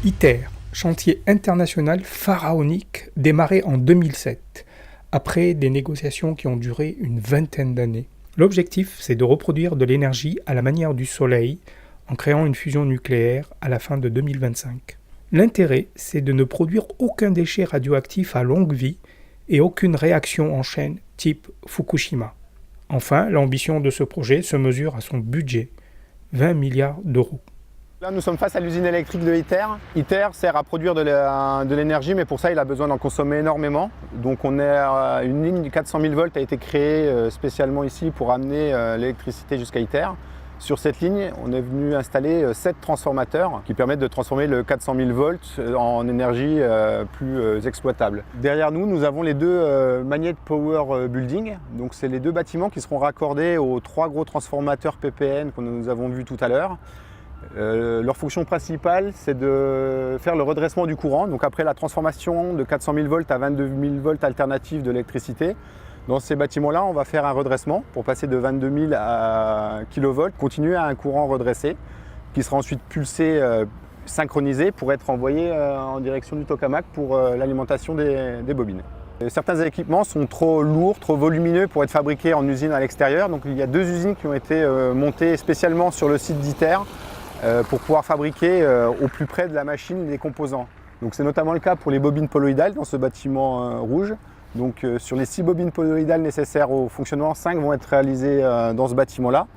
ITER, chantier international pharaonique démarré en 2007, après des négociations qui ont duré une vingtaine d'années. L'objectif, c'est de reproduire de l'énergie à la manière du Soleil en créant une fusion nucléaire à la fin de 2025. L'intérêt, c'est de ne produire aucun déchet radioactif à longue vie et aucune réaction en chaîne type Fukushima. Enfin, l'ambition de ce projet se mesure à son budget, 20 milliards d'euros. Là, nous sommes face à l'usine électrique de ITER. ITER sert à produire de l'énergie, mais pour ça, il a besoin d'en consommer énormément. Donc, une ligne de 400 000 volts a été créée spécialement ici pour amener l'électricité jusqu'à ITER. Sur cette ligne, on est venu installer 7 transformateurs qui permettent de transformer le 400 000 volts en énergie plus exploitable. Derrière nous, nous avons les deux Magnet Power Building. Donc, c'est les deux bâtiments qui seront raccordés aux 3 gros transformateurs PPN que nous avons vus tout à l'heure. Leur fonction principale, c'est de faire le redressement du courant. Donc après la transformation de 400 000 volts à 22 000 volts alternatifs de l'électricité, dans ces bâtiments-là, on va faire un redressement pour passer de 22 000 à kV, continuer à un courant redressé qui sera ensuite pulsé, synchronisé pour être envoyé en direction du tokamak pour l'alimentation des bobines. Certains équipements sont trop lourds, trop volumineux pour être fabriqués en usine à l'extérieur. Donc il y a 2 usines qui ont été montées spécialement sur le site d'ITER pour pouvoir fabriquer au plus près de la machine les composants. Donc c'est notamment le cas pour les bobines poloïdales dans ce bâtiment rouge. Donc sur les 6 bobines poloïdales nécessaires au fonctionnement, 5 vont être réalisées dans ce bâtiment-là.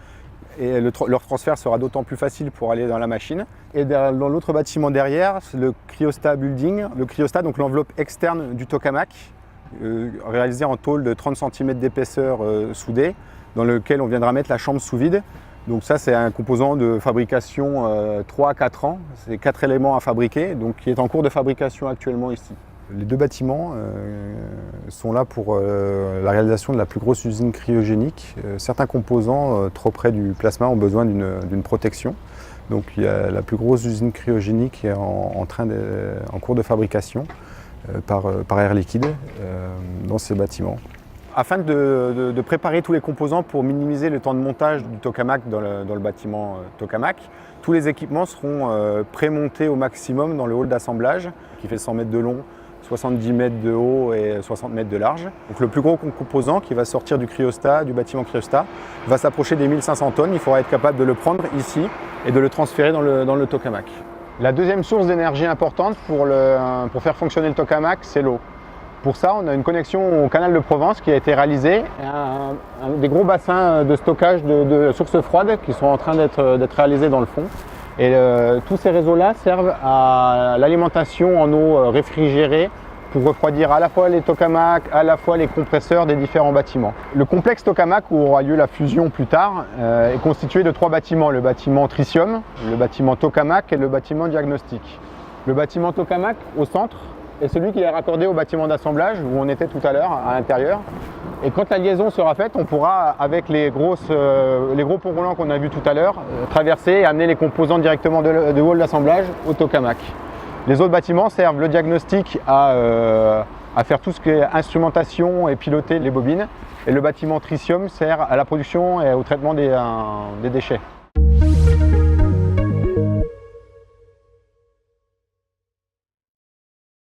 Et leur transfert sera d'autant plus facile pour aller dans la machine. Et dans l'autre bâtiment derrière, c'est le Cryostat Building. Le Cryostat, donc l'enveloppe externe du tokamak, réalisée en tôle de 30 cm d'épaisseur soudée, dans lequel on viendra mettre la chambre sous vide. Donc ça, c'est un composant de fabrication 3 à 4 ans. C'est 4 éléments à fabriquer, donc qui est en cours de fabrication actuellement ici. Les 2 bâtiments sont là pour la réalisation de la plus grosse usine cryogénique. Certains composants trop près du plasma ont besoin d'une protection. Donc il y a la plus grosse usine cryogénique qui est en cours de fabrication par Air Liquide dans ces bâtiments. Afin de préparer tous les composants pour minimiser le temps de montage du tokamak dans le bâtiment tokamak, tous les équipements seront pré-montés au maximum dans le hall d'assemblage qui fait 100 mètres de long, 70 mètres de haut et 60 mètres de large. Donc le plus gros composant qui va sortir du bâtiment Cryostat, va s'approcher des 1500 tonnes. Il faudra être capable de le prendre ici et de le transférer dans le tokamak. La deuxième source d'énergie importante pour faire fonctionner le tokamak, c'est l'eau. Pour ça, on a une connexion au canal de Provence qui a été réalisée, des gros bassins de stockage de sources froides qui sont en train d'être réalisés dans le fond. Et tous ces réseaux-là servent à l'alimentation en eau réfrigérée pour refroidir à la fois les tokamaks, à la fois les compresseurs des différents bâtiments. Le complexe tokamak, où aura lieu la fusion plus tard, est constitué de 3 bâtiments. Le bâtiment tritium, le bâtiment tokamak et le bâtiment diagnostic. Le bâtiment tokamak, au centre, est celui qui est raccordé au bâtiment d'assemblage où on était tout à l'heure à l'intérieur. Et quand la liaison sera faite, on pourra, avec les gros ponts roulants qu'on a vus tout à l'heure, traverser et amener les composants directement du hall d'assemblage au tokamak. Les autres bâtiments servent le diagnostic à faire tout ce qui est instrumentation et piloter les bobines. Et le bâtiment tritium sert à la production et au traitement des déchets.